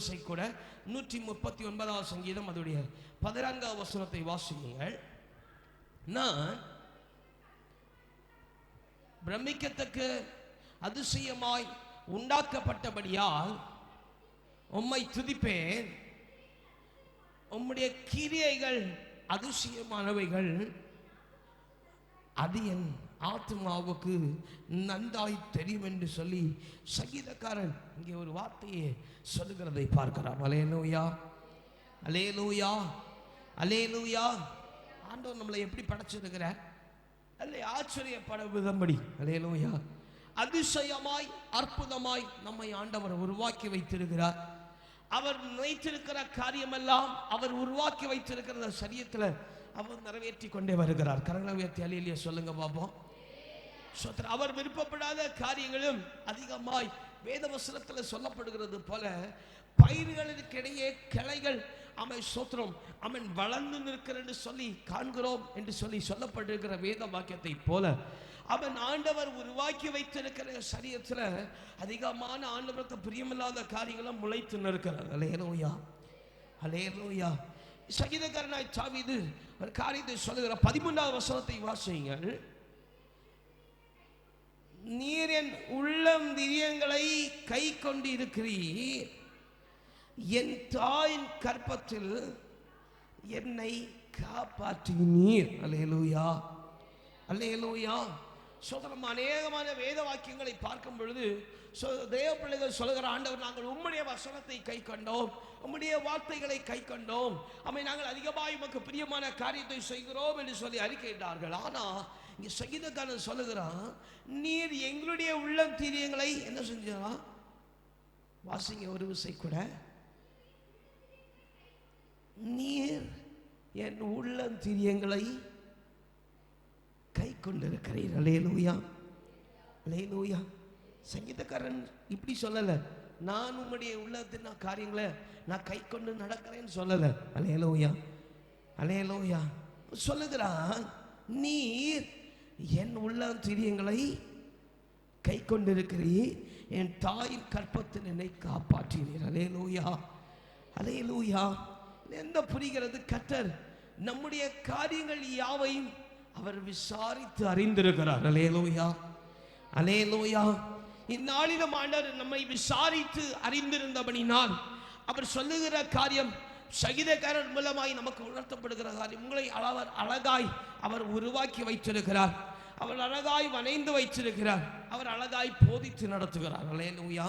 விசை கூட 139 சங்கீதம் அதோடைய 14 வசனத்தை வாசியுங்கள். நான் பிரமிக்கத்தக்க அதிசயமாய் உண்டாக்கப்பட்டபடியால் உம்மை துதிப்பேன். உம்முடைய கிரியைகள் அதிசயமானவைகள், அது என் ஆத்மாவுக்கு நன்றாய் தெரியும் என்று சொல்லி சங்கீதக்காரன் இங்கே ஒரு வார்த்தையை சொல்லுகிறதை பார்க்கிறார். அல்லேலூயா, அல்லேலூயா, அல்லேலூயா. ஆண்டவர் நம்மளை எப்படி படைச்சிருக்கிறார் அல்ல, ஆச்சரியப்பட விதம்படி. அல்லேலூயா. அதிசயமாய் அற்புதமாய் நம்மை ஆண்டவர் உருவாக்கி வைத்திருக்கிறார். அவர் நினைத்திருக்கிற காரியமெல்லாம் அவர் உருவாக்கி வைத்திருக்கிற சரியத்தில் அவர் நிறைவேற்றி கொண்டே வருகிறார். கரங்களை உயர்த்தி அல்லேலூயா சொல்லுங்க பாப்போம். அவர் விருப்பப்படாத காரியங்களும் அதிகமாய் வேதவசனத்தில் சொல்லப்படுகிறது போல பயிர்களுக்கிடையே கிளைகள் அவன் சோத்திரம் அவன் வளர்ந்து நிற்கிறது சொல்லி காண்கிறோம் என்று சொல்லி சொல்லப்பட்டிருக்கிற வேத வாக்கியத்தை போல அவன் ஆண்டவர் உருவாக்கி வைத்திருக்கிற சரீரத்தில் அதிகமான ஆண்டவருக்கு பிரியமில்லாத காரியங்களும் முளைத்து நிற்கிறது. அல்லேலூயா, அல்லேலூயா. சங்கீதக்காரனாய் தாவீது ஒரு காரியத்தை சொல்லுகிற 13வது வசனத்தை வாசியுங்கள். நீர் என் உள்ளம் திரியங்களை கை கொண்டு இருக்கிறீர், என் தாயின் கற்பத்தில் என்னை காப்பாற்றினீர். அல்லேலூயா, அல்லேலூயா. சோதரம் அநேகமான வேத வாக்கியங்களை பார்க்கும் பொழுது தேவ பிள்ளைகள் சொல்லுகிற ஆண்டவர், நாங்கள் உம்முடைய வசனத்தை கை கொண்டோம், உம்முடைய வார்த்தைகளை கை கொண்டோம், அவை நாங்கள் அதிகமாக உமக்கு பிரியமான காரியத்தை செய்கிறோம் என்று சொல்லி அறிக்கையிட்டார்கள். ஆனா இங்க சங்கீதக்காரன் சொல்லுகிறான், நீர் எங்களுடைய உள்ளம் தீரியங்களை என்ன செஞ்சான்? வாசிங்க ஒரு விசை கூட. நீர் என் உள்ளம் தீரியங்களை கை கொண்டிருக்கிறீர். அல்லேலூயா, அல்லேலூயா. சங்கீதக்காரன் இப்படி சொல்லல, நான் உம்முடைய உள்ளத்தின் காரியங்களை நான் கை கொண்டு நடக்கிறேன்னு சொல்லல. அல்லேலூயா, அல்லேலூயா. சொல்லுகிறான், நீர் என் உள்ளம் தீரியங்களை கை கொண்டிருக்கிறீர், என் தாயின் கற்பத்தில் என்னை காப்பாற்றினீர். அல்லேலூயா, அல்லேலூயா. என்ன புரிகிறது? கர்த்தர் நம்முடைய காரியங்கள் யாவையும் அவர் விசாரித்து அறிந்திருக்கிறார். அல்லேலூயா, அல்லேலூயா. இந்நாளிலும் ஆண்டவர் நம்மை விசாரித்து அறிந்திருந்தபடினால் அவர் சொல்லுகிற காரியம் சங்கீதக்காரர் மூலமாய் நமக்கு உணர்த்தப்படுகிற காரியம். உங்களை அழகாய் அவர் உருவாக்கி வைத்திருக்கிறார், அவர் அழகாய் வணைந்து வைத்திருக்கிறார், அவர் அழகாய் போதித்து நடத்துகிறார். அல்லேலூயா.